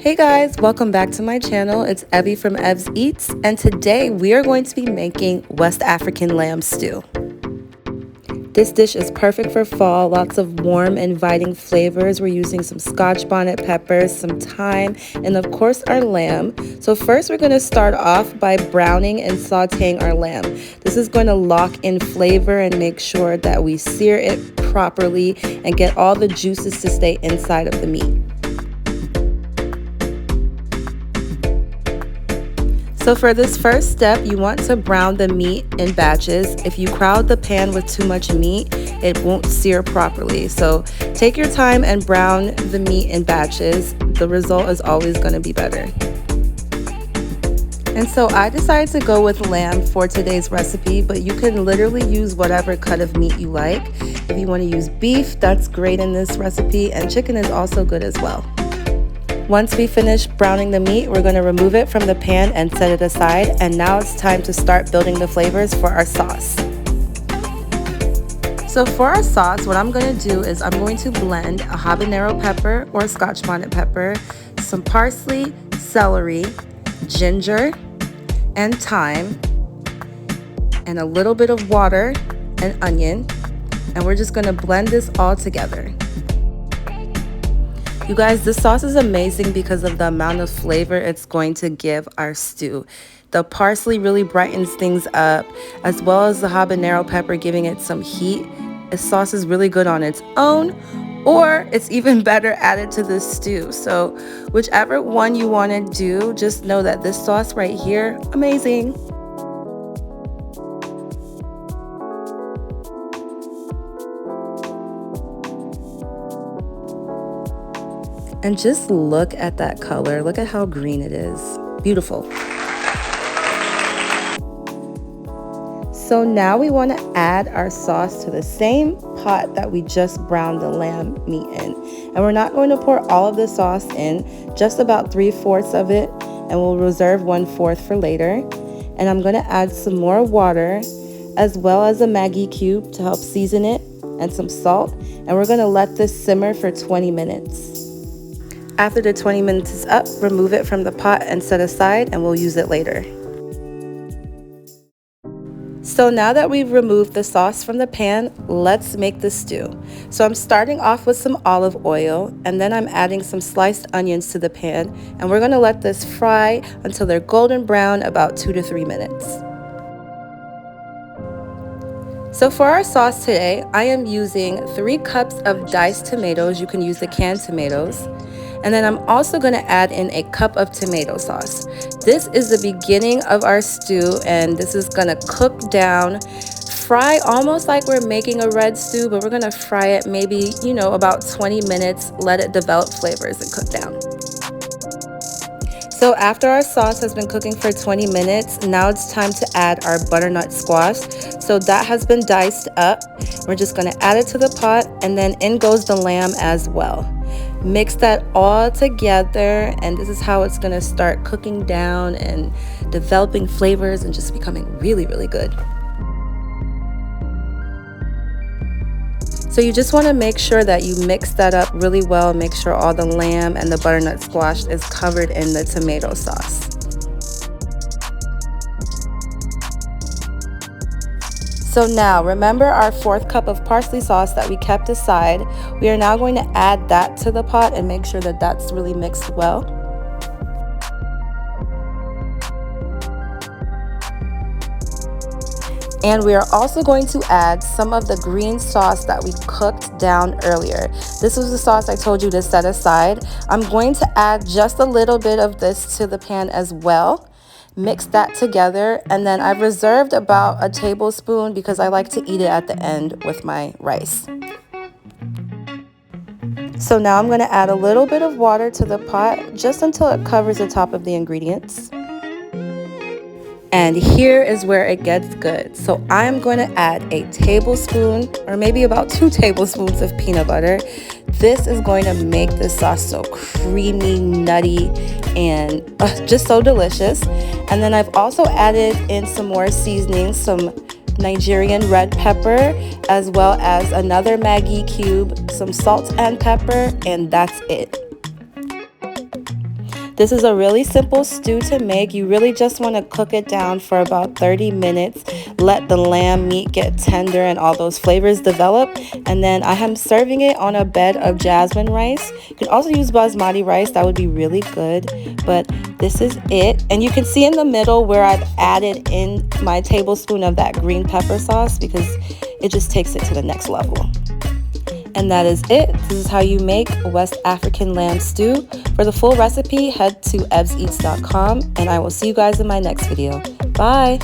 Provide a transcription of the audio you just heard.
Hey guys, welcome back to my channel. It's Evie from Ev's Eats, and today we are going to be making West African lamb stew. This dish is perfect for fall, lots of warm, inviting flavors. We're using some Scotch bonnet peppers, some thyme, and of course our lamb. So first we're going to start off by browning and sauteing our lamb. This is going to lock in flavor and make sure that we sear it properly and get all the juices to stay inside of the meat. So for this first step, you want to brown the meat in batches. If you crowd the pan with too much meat, it won't sear properly. So take your time and brown the meat in batches. The result is always going to be better. And so I decided to go with lamb for today's recipe, but you can literally use whatever cut of meat you like. If you want to use beef, that's great in this recipe, and chicken is also good as well. Once we finish browning the meat, we're going to remove it from the pan and set it aside. And now it's time to start building the flavors for our sauce. So for our sauce, what I'm going to do is I'm going to blend a habanero pepper or Scotch bonnet pepper, some parsley, celery, ginger, and thyme, and a little bit of water and onion. And we're just going to blend this all together. You guys, this sauce is amazing because of the amount of flavor it's going to give our stew. The parsley really brightens things up, as well as the habanero pepper giving it some heat. This sauce is really good on its own, or it's even better added to the stew. So whichever one you want to do, just know that this sauce right here, amazing. And just look at that color. Look at how green it is. Beautiful. So now we want to add our sauce to the same pot that we just browned the lamb meat in. And we're not going to pour all of the sauce in, just about 3/4 of it, and we'll reserve 1/4 for later. And I'm going to add some more water, as well as a Maggi cube to help season it, and some salt. And we're going to let this simmer for 20 minutes. After the 20 minutes is up, remove it from the pot and set aside, and we'll use it later. So now that we've removed the sauce from the pan, let's make the stew. So I'm starting off with some olive oil, and then I'm adding some sliced onions to the pan, and we're going to let this fry until they're golden brown, about 2 to 3 minutes. So for our sauce today, I am using 3 cups of diced tomatoes. You can use the canned tomatoes. And then I'm also going to add in a cup of tomato sauce. This is the beginning of our stew, and this is going to cook down, fry almost like we're making a red stew, but we're going to fry it maybe, about 20 minutes, let it develop flavors and cook down. So after our sauce has been cooking for 20 minutes, now it's time to add our butternut squash. So that has been diced up. We're just going to add it to the pot, and then in goes the lamb as well. Mix that all together, and this is how it's going to start cooking down and developing flavors and just becoming really, really good. So you just want to make sure that you mix that up really well. Make sure all the lamb and the butternut squash is covered in the tomato sauce. So now, remember our 4th cup of parsley sauce that we kept aside. We are now going to add that to the pot and make sure that that's really mixed well. And we are also going to add some of the green sauce that we cooked down earlier. This was the sauce I told you to set aside. I'm going to add just a little bit of this to the pan as well. Mix that together, and then I've reserved about a tablespoon because I like to eat it at the end with my rice. So now I'm going to add a little bit of water to the pot just until it covers the top of the ingredients. And here is where it gets good. So I'm going to add a tablespoon or maybe about 2 tablespoons of peanut butter. This is going to make this sauce so creamy, nutty, and just so delicious. And then I've also added in some more seasonings, some Nigerian red pepper, as well as another Maggi cube, some salt and pepper, and that's it. This is a really simple stew to make. You really just want to cook it down for about 30 minutes. Let the lamb meat get tender and all those flavors develop. And then I am serving it on a bed of jasmine rice. You can also use basmati rice. That would be really good. But this is it. And you can see in the middle where I've added in my tablespoon of that green pepper sauce because it just takes it to the next level. And that is it. This is how you make West African lamb stew. For the full recipe, head to evseats.com, and I will see you guys in my next video. Bye!